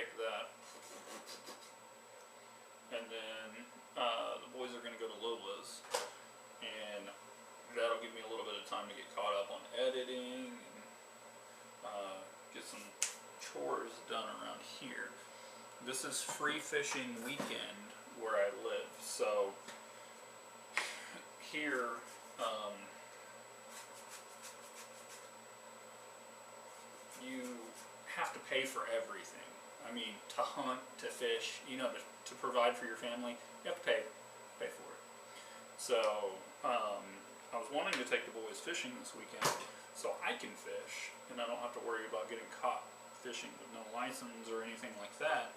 take that. And then the boys are going to go to Lola's, and that'll give me a little bit of time to get caught up on editing and get some chores done around here. This is free fishing weekend where I live, so here you have to pay for everything. I mean, to hunt, to fish, you know, to provide for your family, you have to pay for it. So, I was wanting to take the boys fishing this weekend so I can fish, and I don't have to worry about getting caught fishing with no license or anything like that.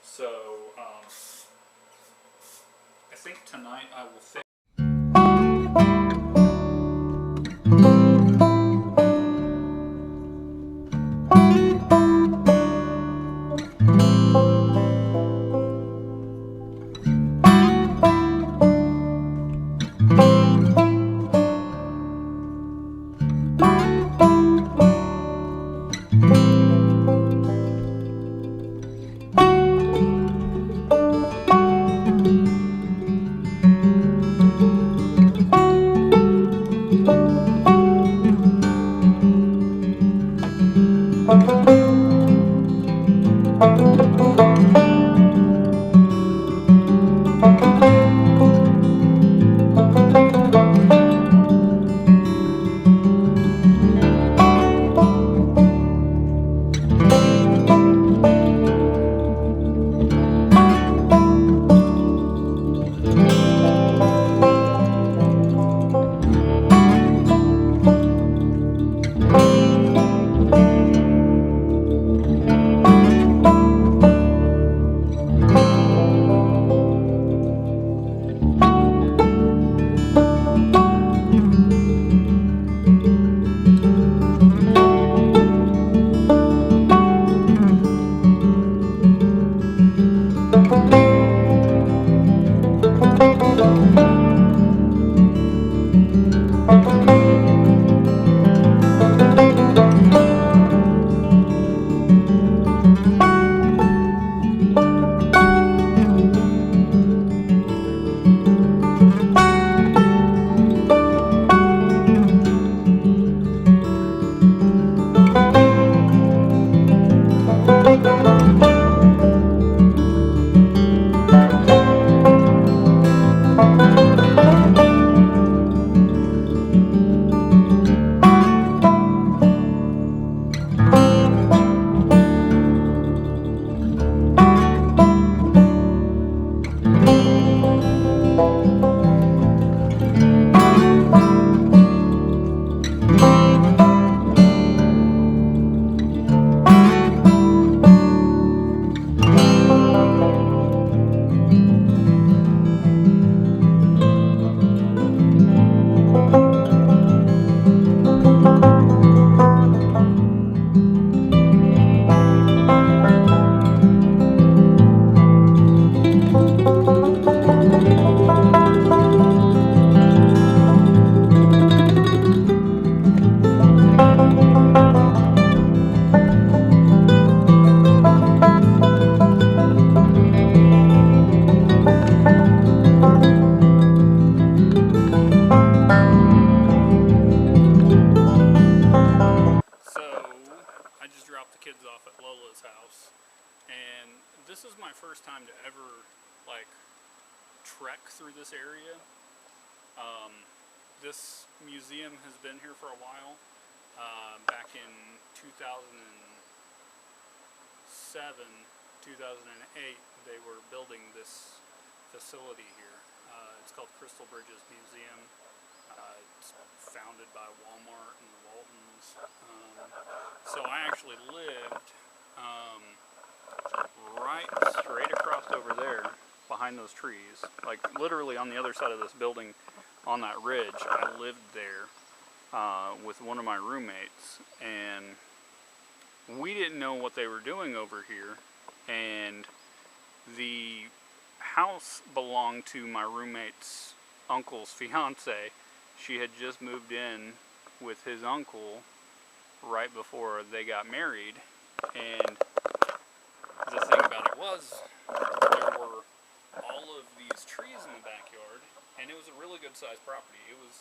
So, I think tonight I will fish. This is my first time to ever trek through this area. This museum has been here for a while. Back in 2007, 2008, they were building this facility here. It's called Crystal Bridges Museum. It's founded by Walmart and the Waltons. So I actually lived right straight across over there behind those trees, like literally on the other side of this building on that ridge. I lived there with one of my roommates, and we didn't know what they were doing over here, and the house belonged to my roommate's uncle's fiance. She had just moved in with his uncle right before they got married, and the sized property. It was,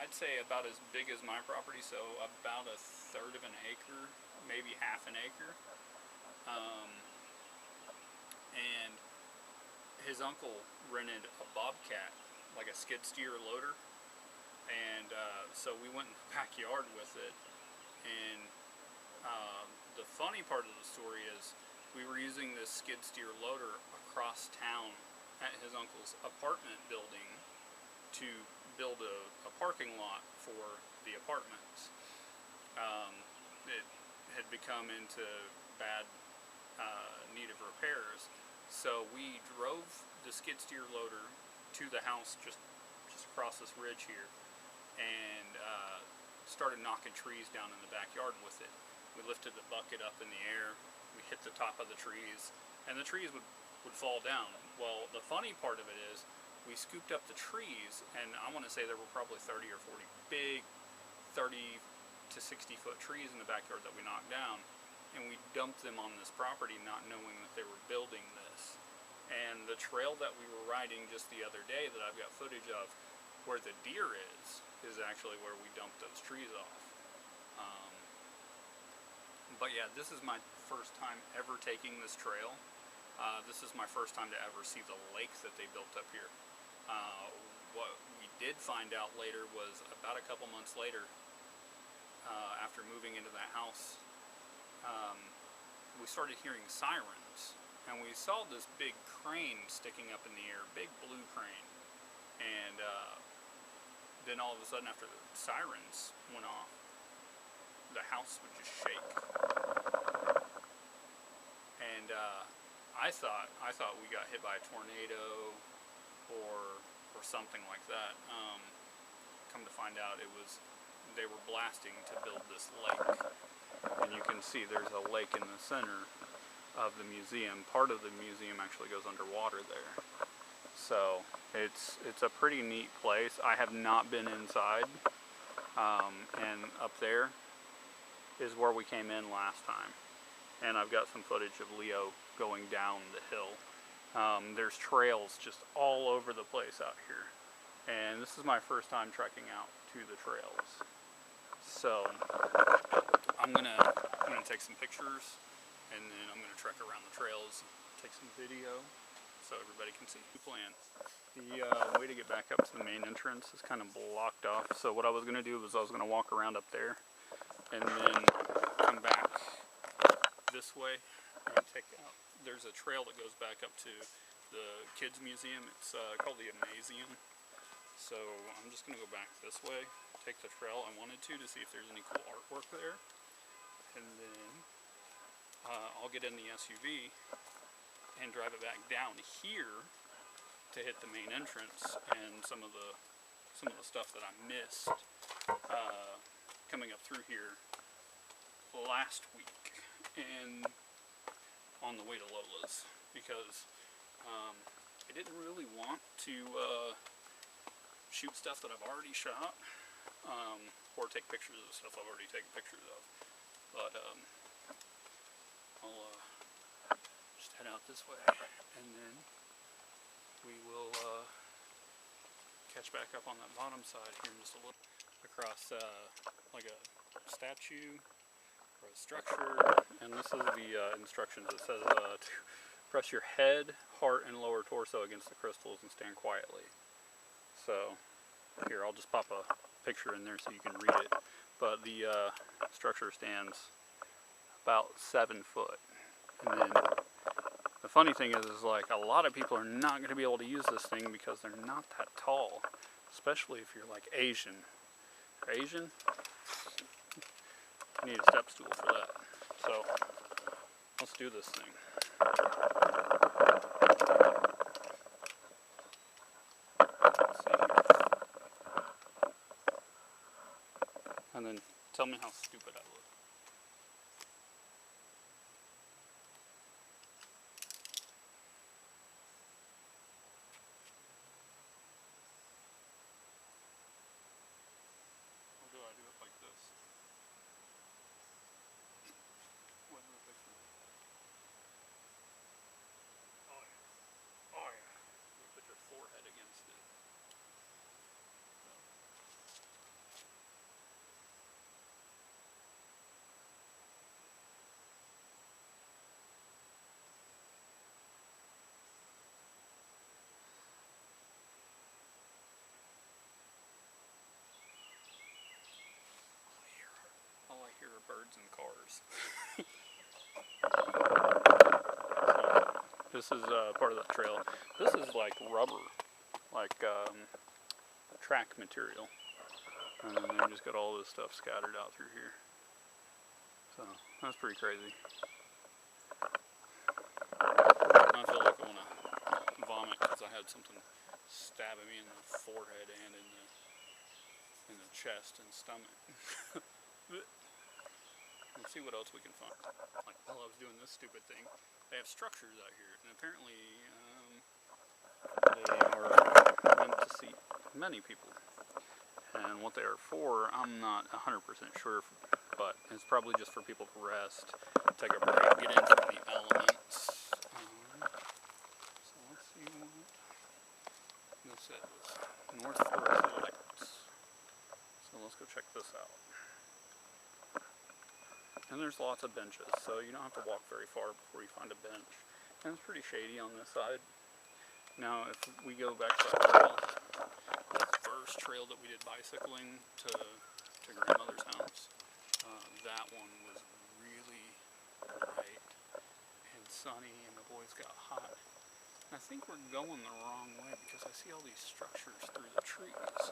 I'd say, about as big as my property, so about a third of an acre, maybe half an acre. And his uncle rented a Bobcat, like a skid steer loader, and so we went in the backyard with it. And the funny part of the story is we were using this skid steer loader across town at his uncle's apartment building to build a parking lot for the apartments. It had become into bad need of repairs, so we drove the skid steer loader to the house just across this ridge here, and started knocking trees down in the backyard with it. We lifted the bucket up in the air, we hit the top of the trees, and the trees would fall down. Well, the funny part of it is we scooped up the trees, and I want to say there were probably 30 or 40 big 30 to 60 foot trees in the backyard that we knocked down, and we dumped them on this property not knowing that they were building this. And the trail that we were riding just the other day that I've got footage of, where the deer is actually where we dumped those trees off. But yeah, this is my first time ever taking this trail. This is my first time to ever see the lake that they built up here. What we did find out later was about a couple months later, after moving into that house, we started hearing sirens, and we saw this big crane sticking up in the air, big blue crane, and then all of a sudden, after the sirens went off, the house would just shake. And I thought we got hit by a tornado or something like that. Come to find out, they were blasting to build this lake. And you can see there's a lake in the center of the museum. Part of the museum actually goes underwater there. So it's a pretty neat place. I have not been inside, and up there is where we came in last time. And I've got some footage of Leo going down the hill. There's trails just all over the place out here. And this is my first time trekking out to the trails. So I'm gonna take some pictures, and then I'm gonna trek around the trails, take some video, so everybody can see the plan. The way to get back up to the main entrance is kind of blocked off. So what I was gonna do was I was gonna walk around up there, and then come back this way and take out. There's a trail that goes back up to the kids museum. It's called the Amazeum. So I'm just gonna go back this way, take the trail I wanted to see if there's any cool artwork there, and then I'll get in the SUV and drive it back down here to hit the main entrance and some of the stuff that I missed coming up through here last week and on the way to Lola's, because I didn't really want to shoot stuff that I've already shot, or take pictures of stuff I've already taken pictures of. But I'll just head out this way, and then we will catch back up on that bottom side here in just a little, across like a statue or a structure. And this is the instructions. It says to press your head, heart, and lower torso against the crystals and stand quietly. So here, I'll just pop a picture in there so you can read it. But the structure stands about 7 foot. And then the funny thing is like a lot of people are not going to be able to use this thing because they're not that tall, especially if you're like Asian. Asian? You need a step stool for that. So let's do this thing. And then tell me how stupid I look. Or do I do it like this? What's the picture? Oh yeah. Oh yeah. You put your forehead against it. birds and cars. This is part of that trail. This is like rubber, like track material. And then they just got all this stuff scattered out through here. So that's pretty crazy. I feel like I want to vomit because I had something stabbing me in the forehead and in the chest and stomach. Let's see what else we can find. Like while I was doing this stupid thing, they have structures out here, and apparently they are meant to seat many people. And what they are for, I'm not 100% sure, but it's probably just for people to rest, take a break, get into the elements. So let's see what this is. North Forest Lights. So let's go check this out. And there's lots of benches, so you don't have to walk very far before you find a bench. And it's pretty shady on this side. Now, if we go back to that trail, the first trail that we did bicycling to grandmother's house, that one was really bright and sunny, and the boys got hot. And I think we're going the wrong way because I see all these structures through the trees,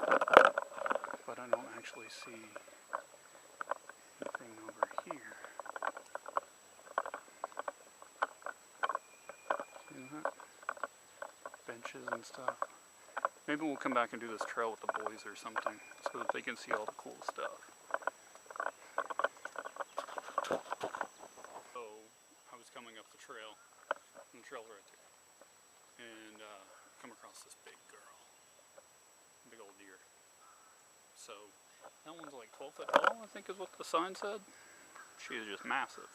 but I don't actually see anything over here. See that? Benches and stuff. Maybe we'll come back and do this trail with the boys or something so that they can see all the cool stuff. So I was coming up the trail, and the trail's right there, and come across this big girl, big old deer. So that one's like 12 foot tall, I think is what the sign said. She is just massive.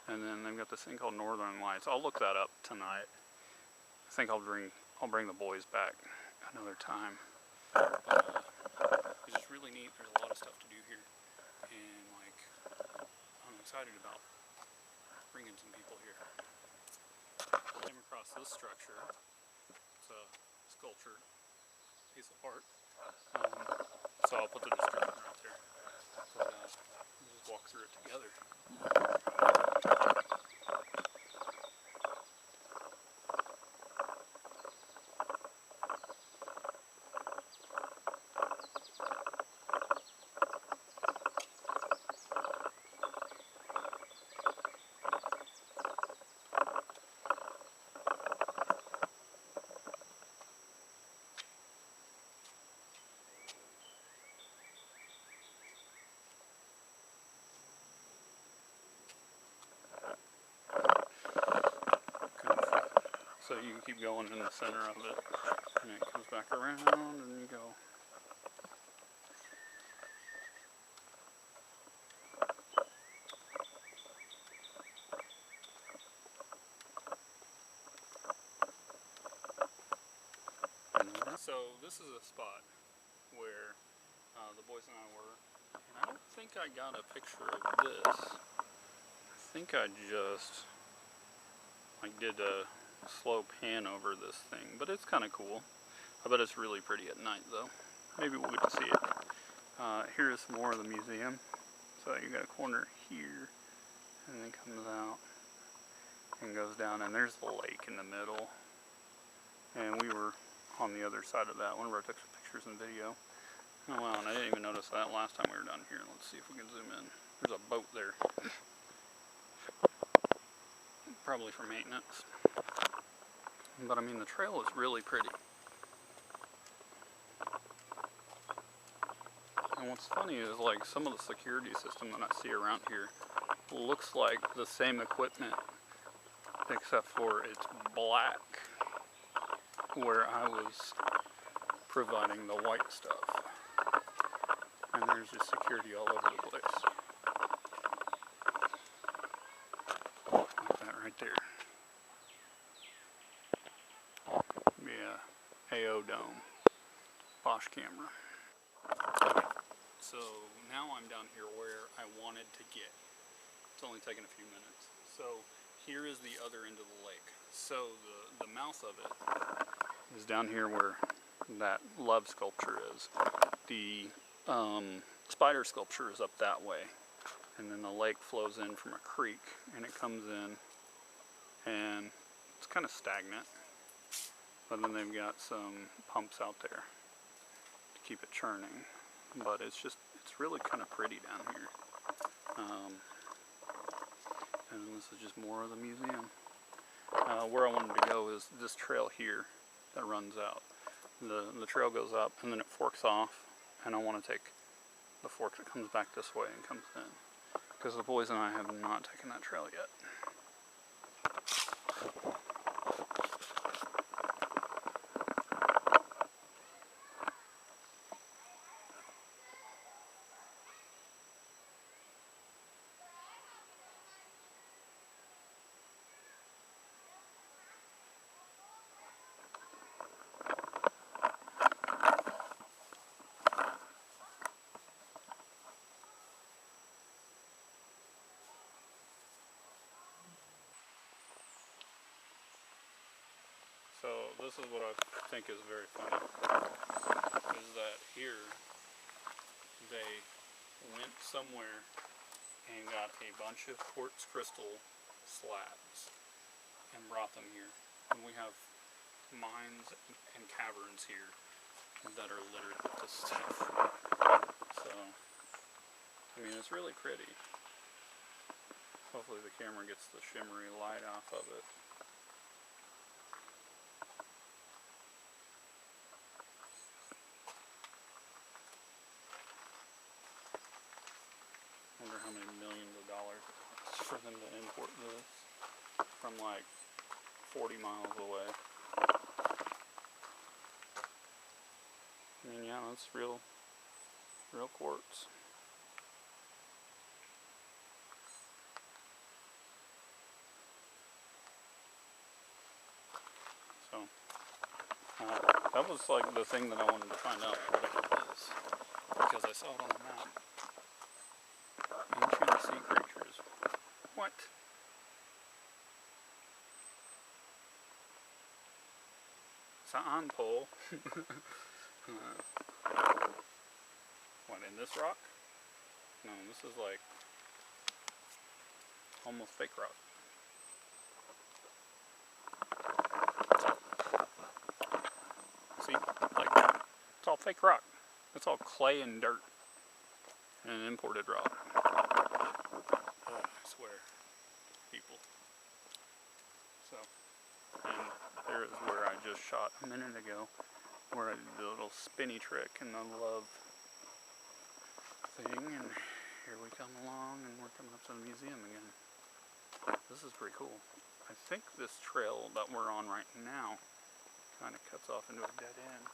And then they've got this thing called Northern Lights. I'll look that up tonight. I think I'll bring the boys back another time. It's just really neat. There's a lot of stuff to do here, and like I'm excited about bringing some people here. I came across this structure. It's a sculpture, piece of art. So I'll put the description right there. But we'll just walk through it together. So you can keep going in the center of it, and it comes back around, and you go. So this is a spot where the boys and I were, and I don't think I got a picture of this. I think I just did a slow pan over this thing, but it's kind of cool. I bet it's really pretty at night though. Maybe we'll get to see it. Here is more of the museum. So you got a corner here, and then comes out and goes down, and there's the lake in the middle. And we were on the other side of that one where I took some pictures and video. Oh wow, and I didn't even notice that last time we were down here. Let's see if we can zoom in. There's a boat there. Probably for maintenance. But I mean, the trail is really pretty. And what's funny is like some of the security system that I see around here looks like the same equipment, except for it's black, where I was providing the white stuff. And there's just security all over the place. Like that right there. Yeah, AO Dome, Bosch camera. Okay, so now I'm down here where I wanted to get. It's only taken a few minutes. So here is the other end of the lake. So the mouth of it is down here where that love sculpture is. The spider sculpture is up that way. and then the lake flows in from a creek, and it comes in, and it's kind of stagnant, but then they've got some pumps out there to keep it churning. But it's really kind of pretty down here. And this is just more of the museum. Where I wanted to go is this trail here that runs out. The trail goes up and then it forks off, and I want to take the fork that comes back this way and comes in, because the boys and I have not taken that trail yet. So this is what I think is very funny, is that here they went somewhere and got a bunch of quartz crystal slabs and brought them here. And we have mines and caverns here that are littered with this stuff. So, I mean, it's really pretty. Hopefully the camera gets the shimmery light off of it. I wonder how many millions of dollars it costs for them to import this from like 40 miles away. I mean, yeah, that's real quartz. So, that was like the thing that I wanted to find out what it is, because I saw it on the map. Ancient sea creatures. What? Saan pole. What, in this rock? No, this is like almost fake rock. See, like, it's all fake rock. It's all clay and dirt and imported rock. Oh, I swear, people. So, and there is where I just shot a minute ago, where I did the little spinny trick and the love thing, and here we come along, and we're coming up to the museum again. This is pretty cool. I think this trail that we're on right now kind of cuts off into a dead end.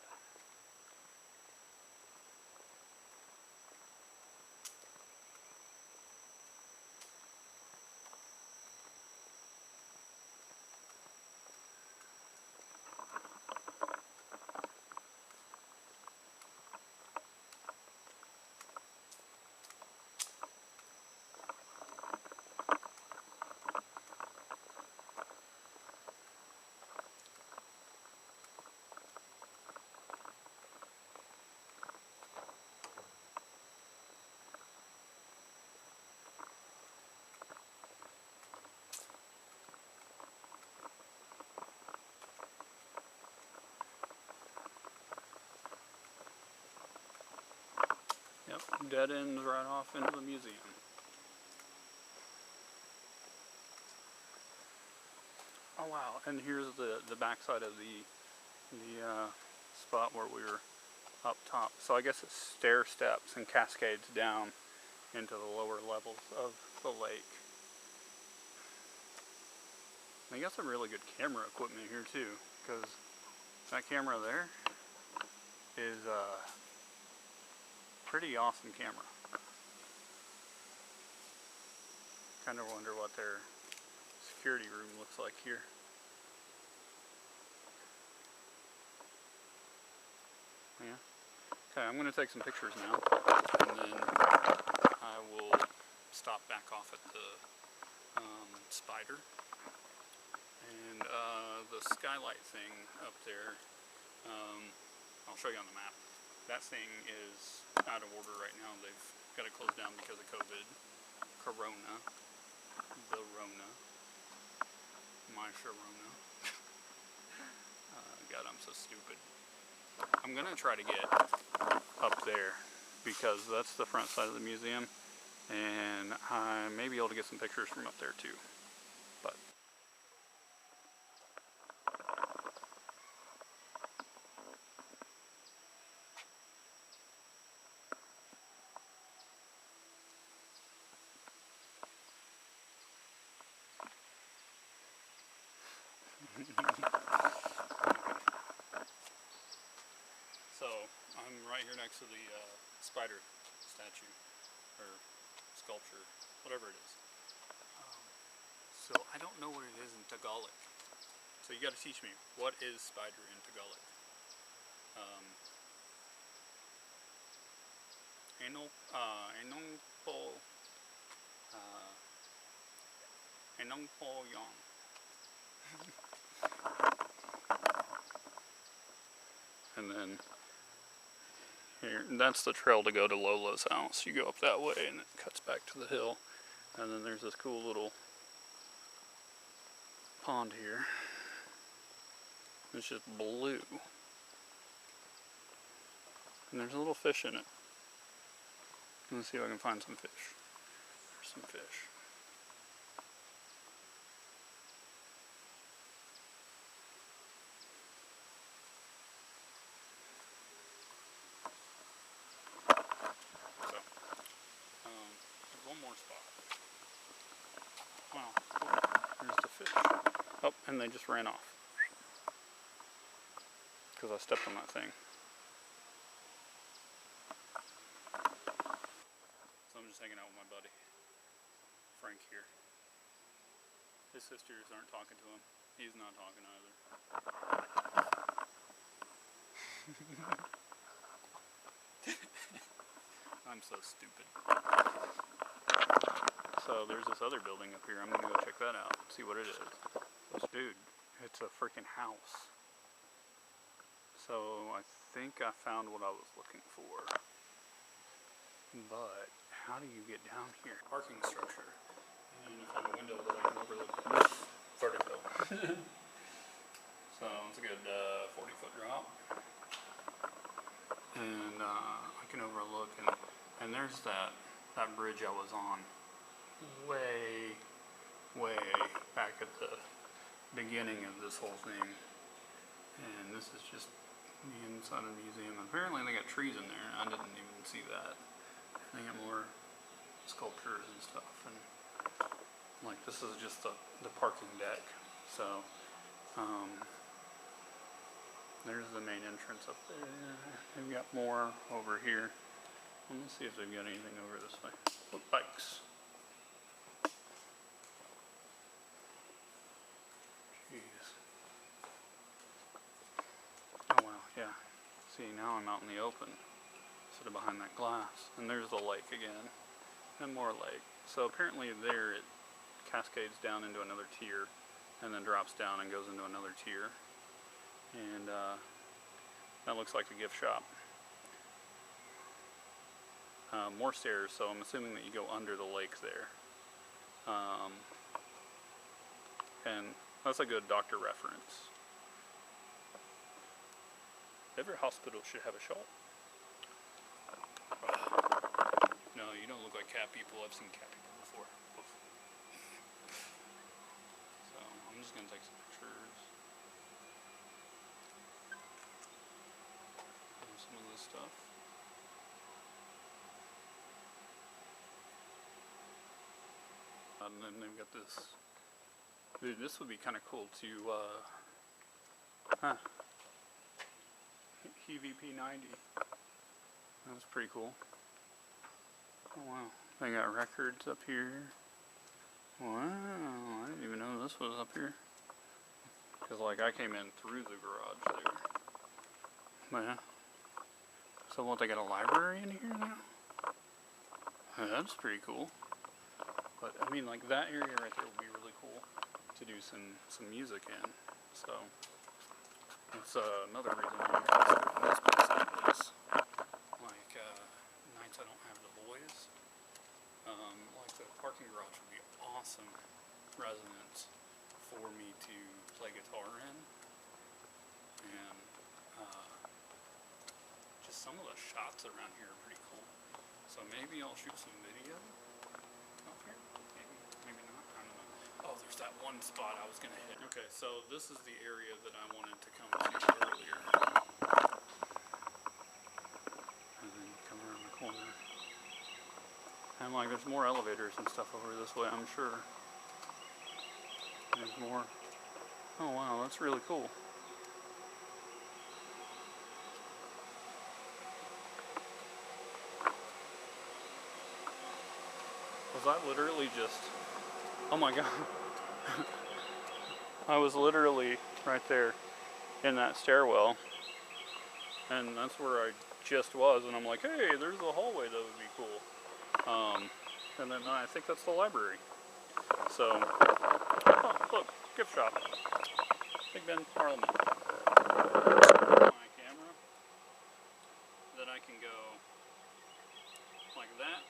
Yep, dead ends right off into the museum. Oh wow, and here's the backside of the spot where we were up top. So I guess it's stair steps and cascades down into the lower levels of the lake. They got some really good camera equipment here too, because that camera there is pretty awesome camera. Kind of wonder what their security room looks like here. Yeah. Okay, I'm going to take some pictures now, and then I will stop back off at the spider. And the skylight thing up there, I'll show you on the map. That thing is out of order right now. They've got it closed down because of COVID. Corona. The Rona. My Sharona. God, I'm so stupid. I'm gonna try to get up there because that's the front side of the museum, and I may be able to get some pictures from up there too. But so I'm right here next to the spider statue or sculpture, whatever it is. So I don't know what it is in Tagalog. So you got to teach me, what is spider in Tagalog? Anong po yon? And then here, that's the trail to go to Lola's house. You go up that way and it cuts back to the hill. And then there's this cool little pond here. It's just blue. And there's a little fish in it. Let's see if I can find some fish. There's some fish. So, there's one more spot. Wow, there's the fish. Oh, and they just ran off. Because I stepped on that thing. So I'm just hanging out with my buddy, Frank here. His sisters aren't talking to him. He's not talking either. I'm so stupid. So there's this other building up here. I'm gonna go check that out, see what it is. Dude, it's a freaking house. So I think I found what I was looking for. But how do you get down here? Parking structure. And you find a window that I can overlook this vertigo. So it's a good 40-foot drop. And I can overlook, and there's that bridge I was on way back at the beginning of this whole thing. And this is just the inside of the museum. Apparently they got trees in there. I didn't even see that. They got more sculptures and stuff, and like this is just the parking deck. So there's the main entrance up there. They've got more over here. Let me see if they've got anything over this way. Oh, bikes. Jeez. Oh wow, yeah. See, now I'm out in the open instead of behind that glass. And there's the lake again. And more lake. So apparently there it cascades down into another tier and then drops down and goes into another tier. And that looks like the gift shop. More stairs, so I'm assuming that you go under the lake there. And that's a good doctor reference. Every hospital should have a shop. No, you don't look like cat people. I've seen cat people before. So I'm just gonna take some pictures. And some of this stuff. And then they've got this. Dude, this would be kind of cool to, EVP 90. That's pretty cool. Oh wow. They got records up here. Wow, I didn't even know this was up here. Because, like, I came in through the garage there. But, yeah. So, what, they got a library in here now? That's pretty cool. But, I mean, like, that area right there would be really cool to do some music in. So, that's another reason why I'm interested in this place. Like, nights I don't have the boys. like the parking garage would be awesome residence for me to play guitar in. And just some of the shots around here are pretty cool. So maybe I'll shoot some video up here. Maybe not. I don't know. Oh, there's that one spot I was gonna hit. Okay, so this is the area that I wanted to come to earlier. And then come around the corner. And like there's more elevators and stuff over this way, I'm sure. There's more. Oh wow, that's really cool. Was that literally just... Oh my god. I was literally right there in that stairwell. And that's where I just was. And I'm like, hey, there's a hallway that would be cool. And then I think that's the library. So, oh, look, gift shop. Big Ben Parliament. My camera. That I can go like that.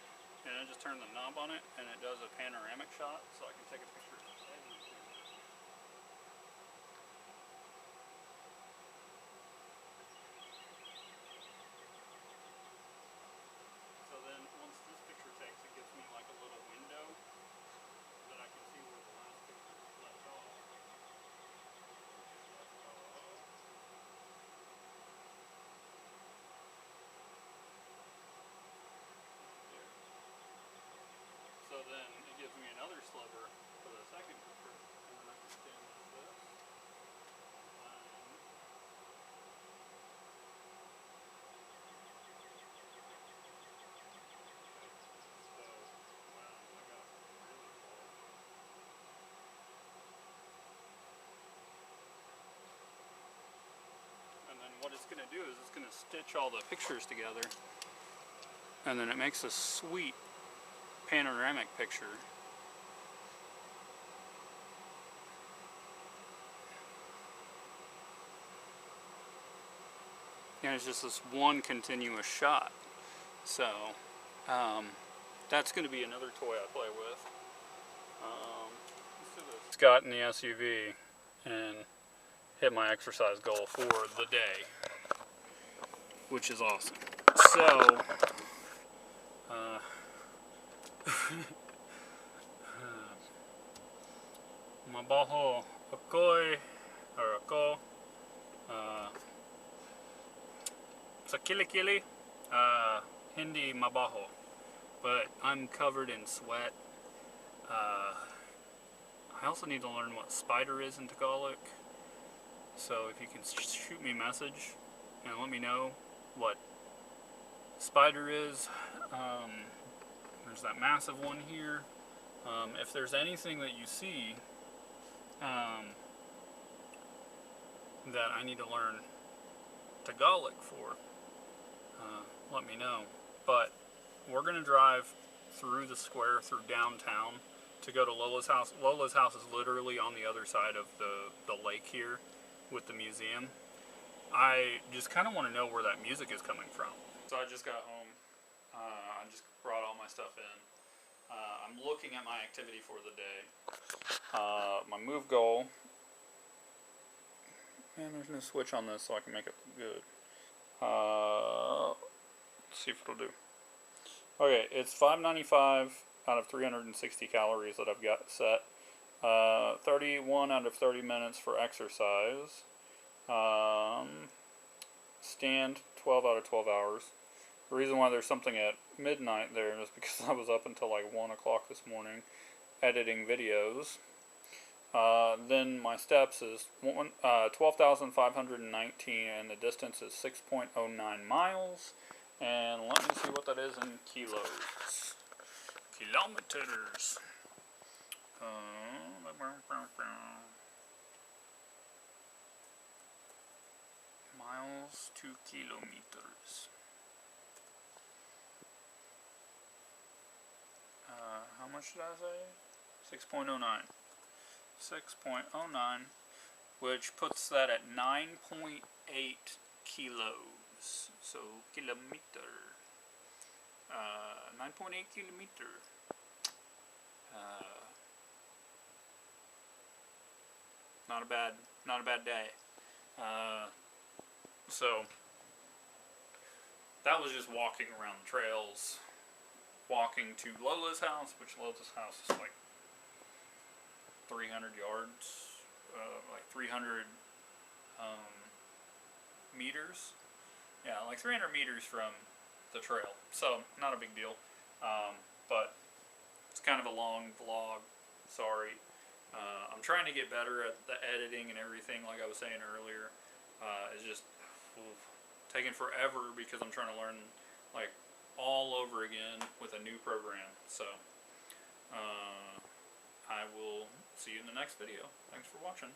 And I just turn the knob on it, and it does a panoramic shot, so I can take a picture of everything. So then, once this picture takes, it gives me like a little window that I can see where the last picture left off. So then it gives me another sliver for the second picture, and then I can stand like this. And then what it's going to do is it's going to stitch all the pictures together, and then it makes a sweet panoramic picture. And it's just this one continuous shot. So that's going to be another toy I play with. Let's do this. It's got in the SUV and hit my exercise goal for the day, which is awesome. So mabaho ako'y or ako sa kilikili hindi mabaho, but I'm covered in sweat. I also need to learn what spider is in Tagalog, so if you can shoot me a message and let me know what spider is. There's that massive one here. If there's anything that you see that I need to learn Tagalog for, let me know. But we're going to drive through the square, through downtown, to go to Lola's house. Lola's house is literally on the other side of the lake here with the museum. I just kind of want to know where that music is coming from. So I just got home. I just brought all my stuff in. I'm looking at my activity for the day. My move goal. Man, there's no switch on this, so I can make it good. Let's see if it'll do. Okay, it's 595 out of 360 calories that I've got set. 31 out of 30 minutes for exercise. Stand 12 out of 12 hours. The reason why there's something at midnight there is because I was up until like 1 o'clock this morning editing videos. Then my steps is 12,519 and the distance is 6.09 miles. And let me see what that is in kilos. Kilometers. Miles to kilometers. How much did I say? 6.09. 6.09, which puts that at 9.8 kilos. So, kilometer. 9.8 kilometer. Not a bad day. So that was just walking around the trails, walking to Lola's house, which Lola's house is like 300 yards, like 300 meters. Yeah, like 300 meters from the trail. So not a big deal. But it's kind of a long vlog. Sorry. I'm trying to get better at the editing and everything, like I was saying earlier. It's just taking forever because I'm trying to learn like all over again with a new program. So I will see you in the next video. Thanks for watching.